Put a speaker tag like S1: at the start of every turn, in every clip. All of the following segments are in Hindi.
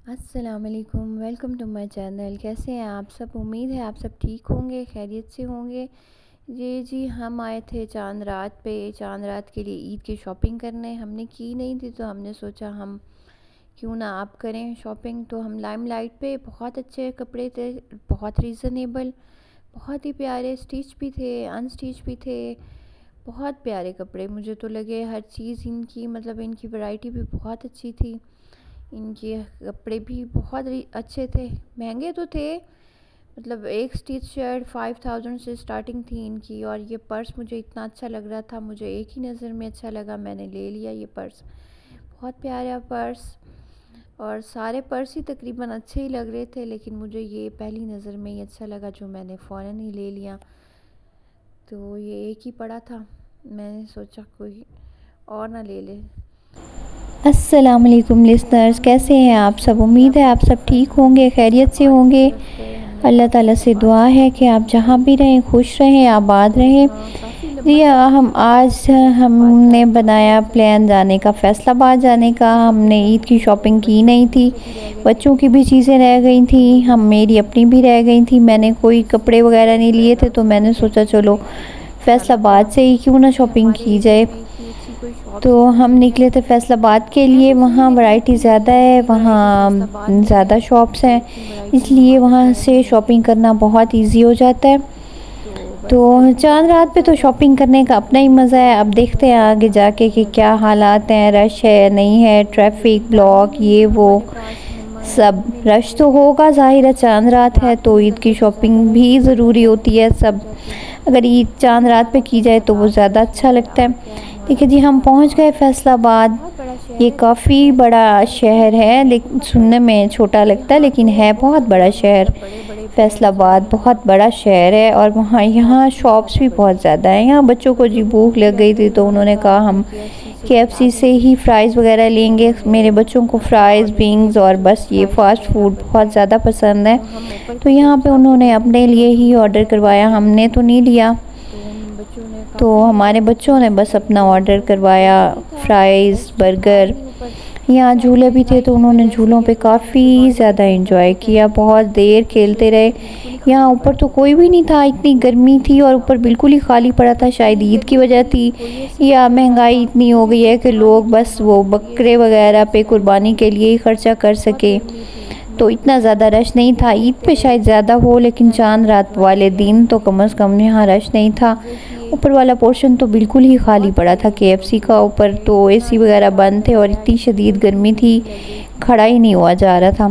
S1: अस्सलामुअलैकुम, वेलकम टू माय चैनल। कैसे हैं आप सब? उम्मीद है आप सब ठीक होंगे, खैरियत से होंगे। जी हम आए थे चांद रात पे, चांद रात के लिए ईद की शॉपिंग करने। हमने की नहीं थी तो हमने सोचा हम क्यों ना आप करें शॉपिंग। तो हम लाइमलाइट पे बहुत अच्छे कपड़े थे, बहुत रीज़नेबल, बहुत ही प्यारे, स्टिच भी थे, अनस्टिच भी थे। बहुत प्यारे कपड़े मुझे तो लगे। हर चीज़ इनकी मतलब इनकी वैरायटी भी बहुत अच्छी थी। इनके कपड़े भी बहुत ही अच्छे थे, महंगे तो थे। मतलब एक स्टिच शर्ट 5000 से स्टार्टिंग थी इनकी। और ये पर्स मुझे इतना अच्छा लग रहा था, मुझे एक ही नज़र में अच्छा लगा, मैंने ले लिया ये पर्स। बहुत प्यारा पर्स, और सारे पर्स ही तकरीबन अच्छे ही लग रहे थे, लेकिन मुझे ये पहली नज़र में ही अच्छा लगा जो मैंने फ़ौरन ही ले लिया। तो ये एक ही पड़ा था, मैंने सोचा कोई और ना ले ले। अस्सलाम वालेकुम लिसनर्स, कैसे हैं आप सब? उम्मीद है आप सब ठीक होंगे, खैरियत से होंगे। अल्लाह ताला से दुआ है कि आप जहाँ भी रहें खुश रहें, आबाद रहें। जी हमने बनाया प्लान जाने का, फैसलाबाद जाने का। हमने ईद की शॉपिंग की नहीं थी, बच्चों की भी चीज़ें रह गई थी, मेरी अपनी भी रह गई थी। मैंने कोई कपड़े वगैरह नहीं लिए थे तो मैंने सोचा चलो फैसलाबाद से ही क्यों ना शॉपिंग की जाए। तो हम निकले थे फैसलाबाद के लिए। वहाँ वैरायटी ज़्यादा है, वहाँ ज़्यादा शॉप्स हैं, इसलिए वहाँ से शॉपिंग करना बहुत इजी हो जाता है। तो चांद रात पे तो शॉपिंग करने का अपना ही मज़ा है। अब देखते हैं आगे जाके कि क्या हालात हैं, रश है नहीं है, ट्रैफिक ब्लॉक ये वो सब। रश तो होगा, ज़ाहिर है चांद रात है तो ईद की शॉपिंग भी ज़रूरी होती है। सब अगर ईद चांद रात पे की जाए तो वो ज़्यादा अच्छा लगता है। देखिए जी, हम पहुंच गए फैसलाबाद। ये काफ़ी बड़ा शहर है, लेकिन सुनने में छोटा लगता है लेकिन है बहुत बड़ा शहर। फैसलाबाद बहुत बड़ा शहर है और वहाँ यहाँ शॉप्स भी बहुत ज़्यादा हैं। यहाँ बच्चों को जी भूख लग गई थी तो उन्होंने कहा हम KFC से ही फ़्राइज़ वगैरह लेंगे। मेरे बच्चों को फ़्राइज़, विंग्स और बस ये फ़ास्ट फूड बहुत ज़्यादा पसंद है, तो यहाँ पे उन्होंने अपने लिए ही ऑर्डर करवाया, हमने तो नहीं लिया। तो हमारे बच्चों ने बस अपना ऑर्डर करवाया, फ़्राइज़, बर्गर। यहाँ झूले भी थे तो उन्होंने झूलों पे काफ़ी ज़्यादा एंजॉय किया, बहुत देर खेलते रहे। यहाँ ऊपर तो कोई भी नहीं था, इतनी गर्मी थी और ऊपर बिल्कुल ही खाली पड़ा था। शायद ईद की वजह थी या महंगाई इतनी हो गई है कि लोग बस वो बकरे वगैरह पे कुर्बानी के लिए ही खर्चा कर सके, तो इतना ज़्यादा रश नहीं था। ईद पे शायद ज़्यादा हो, लेकिन चांद रात वाले दिन तो कम से कम यहाँ रश नहीं था। ऊपर वाला पोर्शन तो बिल्कुल ही खाली पड़ा था KFC का। ऊपर तो AC वगैरह बंद थे और इतनी शदीद गर्मी थी, खड़ा ही नहीं हुआ जा रहा था।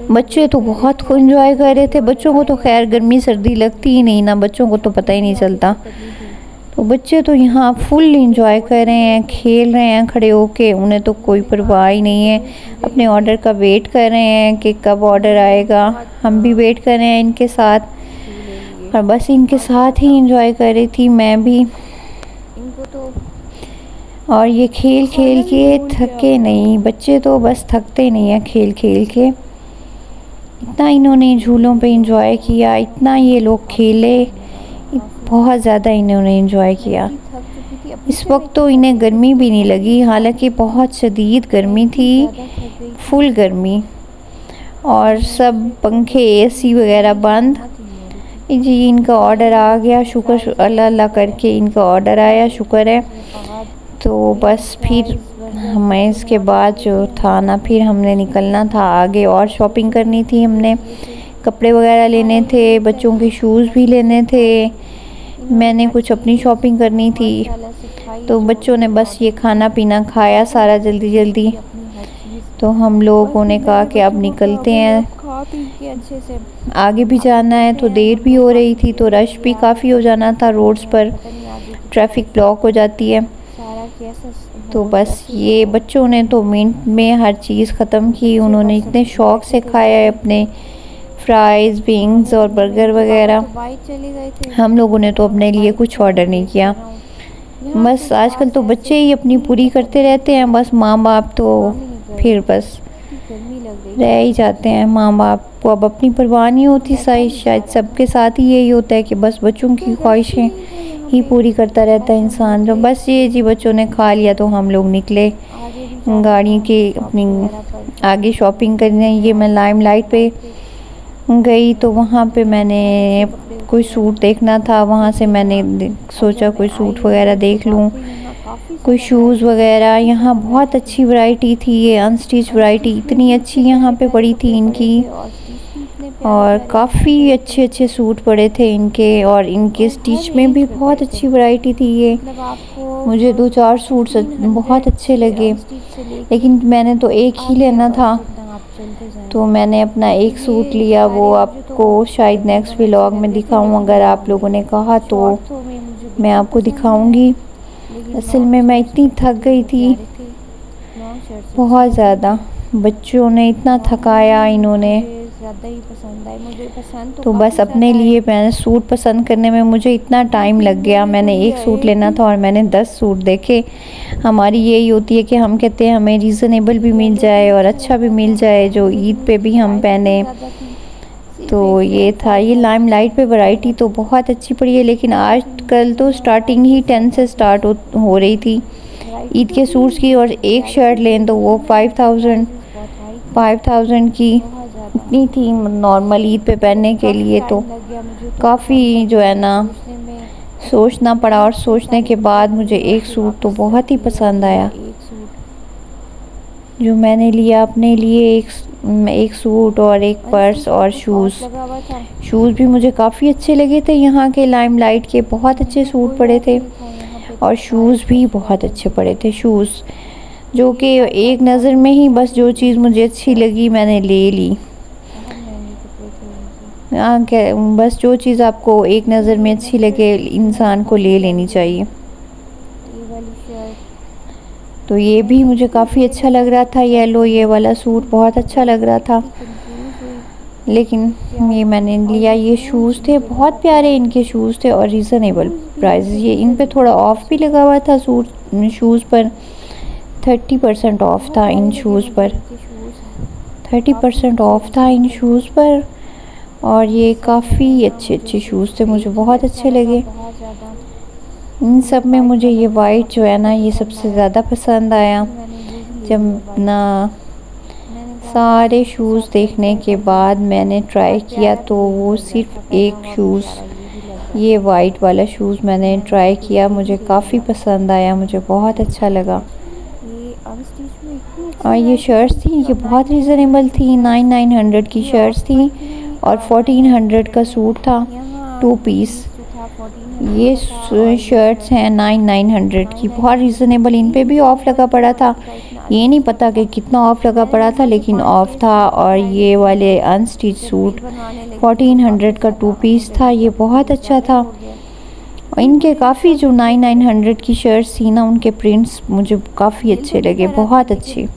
S1: बच्चे तो बहुत इंजॉय कर रहे थे। बच्चों को तो खैर गर्मी सर्दी लगती ही नहीं ना, बच्चों को तो पता ही नहीं चलता। तो बच्चे तो यहाँ फुल इंजॉय कर रहे हैं, खेल रहे हैं खड़े होके, उन्हें तो कोई परवाह ही नहीं है। अपने ऑर्डर का वेट कर रहे हैं कि कब ऑर्डर आएगा। हम भी वेट कर रहे हैं इनके साथ, और बस इनके साथ ही इंजॉय कर रही थी मैं भी। और ये खेल खेल के थके नहीं, बच्चे तो बस थकते नहीं हैं खेल खेल के। इतना इन्होंने झूलों पे इंजॉय किया, इतना ये लोग खेले, बहुत ज़्यादा इन्होंने इंजॉय किया। इस वक्त तो इन्हें गर्मी भी नहीं लगी, हालांकि बहुत शदीद गर्मी थी, फुल गर्मी, और सब पंखे AC वगैरह बंद। जी इनका ऑर्डर आ गया, शुक्र अल्लाह अल्लाह करके इनका ऑर्डर आया, शुक्र है। तो बस फिर हमें इसके बाद जो था ना, फिर हमने निकलना था आगे और शॉपिंग करनी थी। हमने कपड़े वगैरह लेने थे, बच्चों के शूज़ भी लेने थे, मैंने कुछ अपनी शॉपिंग करनी थी। तो बच्चों ने बस ये खाना पीना खाया सारा जल्दी जल्दी, तो हम लोगों ने कहा कि अब निकलते हैं, आगे भी जाना है। तो देर भी हो रही थी तो रश भी काफ़ी हो जाना था, रोड्स पर ट्रैफिक ब्लॉक हो जाती है। तो बस ये बच्चों ने तो मिनट में हर चीज़ ख़त्म की। उन्होंने इतने शौक़ से खाया है अपने फ़्राइज़, विंग्स और बर्गर वगैरह। हम लोगों ने तो अपने लिए कुछ ऑर्डर नहीं किया। बस आजकल तो बच्चे ही अपनी पूरी करते रहते हैं, बस माँ बाप तो फिर बस रह ही जाते हैं। माँ बाप को अब अपनी परवाह नहीं होती। शायद सबके साथ ही यही होता है कि बस बच्चों की ख्वाहिशें ही पूरी करता रहता है इंसान। जो बस ये जी बच्चों ने खा लिया तो हम लोग निकले। गाड़ी के अपनी आगे शॉपिंग करने। ये मैं लाइमलाइट पे गई तो वहाँ पे मैंने कोई सूट देखना था, वहाँ से मैंने सोचा कोई सूट वगैरह देख लूँ, कोई शूज़ वगैरह। यहाँ बहुत अच्छी वैरायटी थी, ये अनस्टिच वैरायटी इतनी अच्छी यहाँ पे पड़ी थी इनकी, और काफ़ी अच्छे अच्छे सूट पड़े थे इनके, और इनके स्टिच में भी बहुत अच्छी वैरायटी थी। ये मुझे 2-4 सूट बहुत अच्छे लगे, लेकिन मैंने तो एक ही लेना था तो मैंने अपना एक सूट लिया। वो आपको शायद नेक्स्ट व्लॉग में दिखाऊं, अगर आप लोगों ने कहा तो मैं आपको दिखाऊंगी। असल में मैं इतनी थक गई थी बहुत ज़्यादा, बच्चों ने इतना थकाया इन्होंने, ज़्यादा ही पसंद आए मुझे। पसंद तो बस अपने लिए मैंने सूट पसंद करने में मुझे इतना टाइम लग गया। मैंने एक सूट लेना था और मैंने 10 सूट देखे। हमारी यही होती है कि हम कहते हैं हमें रीज़नेबल भी मिल जाए और अच्छा भी मिल जाए, जो ईद पे भी हम पहने। तो ये था, ये लाइमलाइट पे वैरायटी तो बहुत अच्छी पड़ी है, लेकिन आजकल तो स्टार्टिंग ही 10 से स्टार्ट हो रही थी ईद के सूट्स की, और एक शर्ट लें तो वो 5000 की इतनी थी नॉर्मल ईद पे पहनने के लिए। तो काफ़ी जो है ना सोचना पड़ा, और सोचने के बाद मुझे एक सूट तो बहुत ही पसंद आया जो मैंने लिया अपने लिए। एक सूट और एक पर्स और शूज़ भी मुझे काफ़ी अच्छे लगे थे। यहाँ के लाइमलाइट के बहुत अच्छे सूट पड़े थे और शूज़ भी बहुत अच्छे पड़े थे। शूज़ जो कि एक नज़र में ही बस जो चीज़ मुझे अच्छी लगी मैंने ले ली। बस जो चीज़ आपको एक नज़र में अच्छी लगे इंसान को ले लेनी चाहिए। तो ये भी मुझे काफ़ी अच्छा लग रहा था, येलो ये वाला सूट बहुत अच्छा लग रहा था, लेकिन ये मैंने लिया। ये शूज़ थे बहुत प्यारे, इनके शूज़ थे और रीज़नेबल प्राइस। ये इन पे थोड़ा ऑफ़ भी लगा हुआ था शूज़ पर, 30% ऑफ़ था इन शूज़ पर, 30% ऑफ़ था इन शूज़ पर। और ये काफ़ी अच्छे शूज़ थे, मुझे बहुत अच्छे लगे। इन सब में मुझे ये वाइट जो है ना ये सबसे ज़्यादा पसंद आया। जब ना सारे शूज़ देखने के बाद मैंने ट्राई किया तो वो सिर्फ एक शूज़, ये वाइट वाला शूज़ मैंने ट्राई किया, मुझे काफ़ी पसंद आया, मुझे बहुत अच्छा लगा। और ये शर्ट्स थी, ये बहुत रीज़नेबल थी, 900 की शर्ट्स थी और 1400 का सूट था 2 पीस। ये शर्ट्स हैं 900 की, बहुत रीज़नेबल। इन पे भी ऑफ़ लगा पड़ा था, ये नहीं पता कि कितना ऑफ़ लगा पड़ा था, लेकिन ऑफ़ था। और ये वाले अनस्टिच सूट 1400 का 2 पीस था, ये बहुत अच्छा था। और इनके काफ़ी जो 900 की शर्ट्स थी ना, उनके प्रिंट्स मुझे काफ़ी अच्छे लगे, बहुत अच्छे,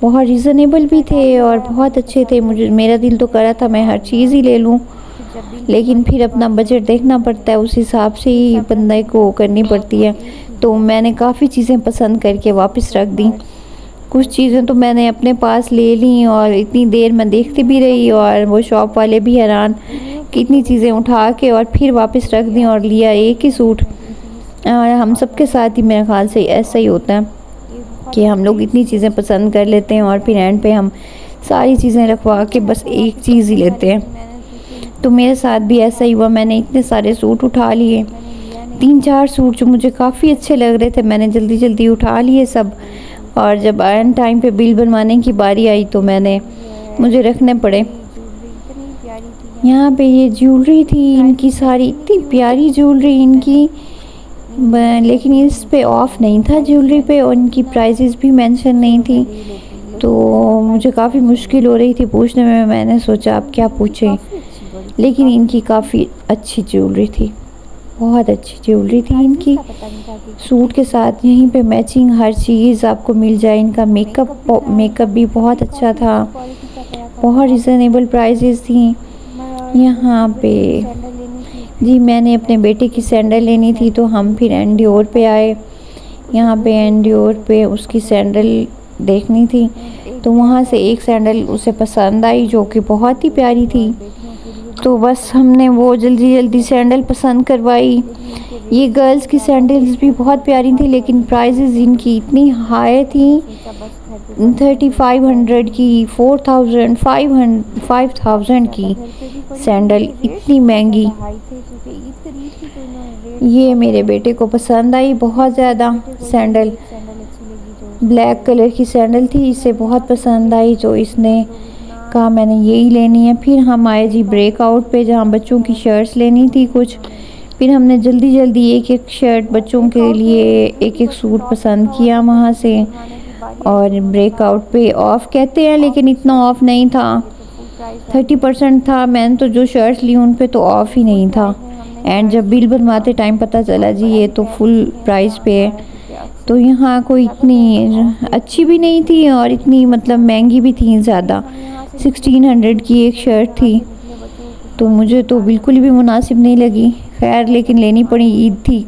S1: बहुत रीज़नेबल भी थे और बहुत अच्छे थे। मेरा दिल तो कर रहा था मैं हर चीज़ ही ले लूँ, लेकिन फिर अपना बजट देखना पड़ता है, उस हिसाब से ही बंदे को करनी पड़ती है। तो मैंने काफ़ी चीज़ें पसंद करके वापस रख दी। कुछ चीज़ें तो मैंने अपने पास ले ली और इतनी देर मैं देखती भी रही, और वो शॉप वाले भी हैरान कि इतनी चीज़ें उठा के और फिर वापस रख दी और लिया एक ही सूट। और हम सबके साथ ही मेरे ख्याल से ऐसा ही होता है कि हम लोग इतनी चीज़ें पसंद कर लेते हैं और फिर एंड पे हम सारी चीज़ें रखवा के बस एक चीज़ ही लेते हैं। तो मेरे साथ भी ऐसा ही हुआ, मैंने इतने सारे सूट उठा लिए, 3-4 सूट जो मुझे काफ़ी अच्छे लग रहे थे मैंने जल्दी जल्दी उठा लिए सब। और जब एंड टाइम पे बिल बनवाने की बारी आई तो मुझे रखने पड़े। यहाँ पे ये ज्वेलरी थी इनकी, सारी इतनी प्यारी ज्वेलरी इनकी, लेकिन इस पे ऑफ़ नहीं था ज्वेलरी पे, और इनकी प्राइसेस भी मेंशन नहीं थी। तो मुझे काफ़ी मुश्किल हो रही थी पूछने में, मैंने सोचा अब क्या पूछें, लेकिन इनकी काफ़ी अच्छी ज्वेलरी थी, बहुत अच्छी ज्वेलरी थी इनकी। सूट के साथ यहीं पे मैचिंग हर चीज़ आपको मिल जाए। इनका मेकअप भी बहुत अच्छा था, बहुत रिजनेबल प्राइसेस थी यहाँ पे। जी मैंने अपने बेटे की सैंडल लेनी थी तो हम फिर एंडियोर पे आए। यहाँ पे एंडियोर पे उसकी सैंडल देखनी थी, तो वहाँ से एक सैंडल उसे पसंद आई जो कि बहुत ही प्यारी थी। तो बस हमने वो जल्दी जल्दी सैंडल पसंद करवाई। ये गर्ल्स की सैंडल्स भी बहुत प्यारी थी, लेकिन प्राइसेस इनकी इतनी हाई थी, 3500 की, 4000, 5000 की सैंडल, इतनी महंगी। ये मेरे बेटे को पसंद आई बहुत ज़्यादा सैंडल, ब्लैक कलर की सैंडल थी, इसे बहुत पसंद आई, तो इसने कहा मैंने यही लेनी है। फिर हम आए जी ब्रेकआउट पे, जहाँ बच्चों की शर्ट्स लेनी थी कुछ। फिर हमने जल्दी जल्दी एक एक शर्ट बच्चों के लिए, एक एक सूट पसंद किया वहाँ से। और ब्रेकआउट पे ऑफ़ कहते हैं, लेकिन इतना ऑफ़ नहीं था, 30% था। मैंने तो जो शर्ट्स ली उन पे तो ऑफ़ ही नहीं था। एंड जब बिल बनवाते टाइम पता चला जी ये तो फुल प्राइस पे है। तो यहाँ कोई इतनी अच्छी भी नहीं थी और इतनी मतलब महंगी भी थी ज़्यादा। 1600 की एक शर्ट थी, तो मुझे तो बिल्कुल भी मुनासिब नहीं लगी। खैर लेकिन लेनी पड़ी, ईद थी।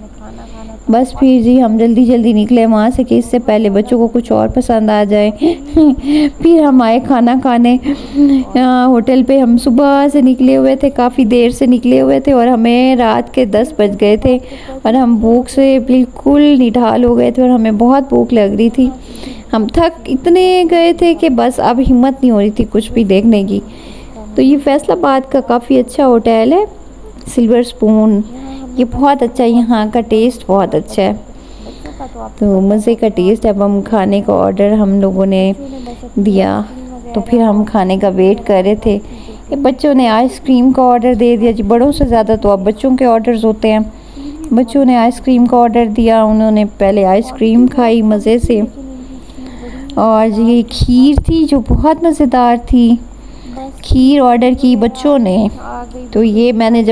S1: बस फिर जी हम जल्दी जल्दी निकले वहाँ से कि इससे पहले बच्चों को कुछ और पसंद आ जाए। फिर हम आए खाना खाने होटल पे। हम सुबह से निकले हुए थे, काफ़ी देर से निकले हुए थे, और हमें रात के 10 बज गए थे और हम भूख से बिल्कुल निढाल हो गए थे और हमें बहुत भूख लग रही थी। हम थक इतने गए थे कि बस अब हिम्मत नहीं हो रही थी कुछ भी देखने की। तो ये फैसलाबाद का काफ़ी अच्छा होटल है, सिल्वर स्पून। ये बहुत अच्छा है, यहाँ का टेस्ट बहुत अच्छा है, तो मज़े का टेस्ट। अब हम खाने का ऑर्डर हम लोगों ने दिया, तो फिर हम खाने का वेट कर रहे थे। ये बच्चों ने आइसक्रीम का ऑर्डर दे दिया जी, बड़ों से ज़्यादा तो अब बच्चों के ऑर्डर्स होते हैं। बच्चों ने आइसक्रीम का ऑर्डर दिया, उन्होंने पहले आइसक्रीम खाई मज़े से, और ये खीर थी जो बहुत मज़ेदार थी। खीर ऑर्डर की बच्चों ने, तो ये मैंने जब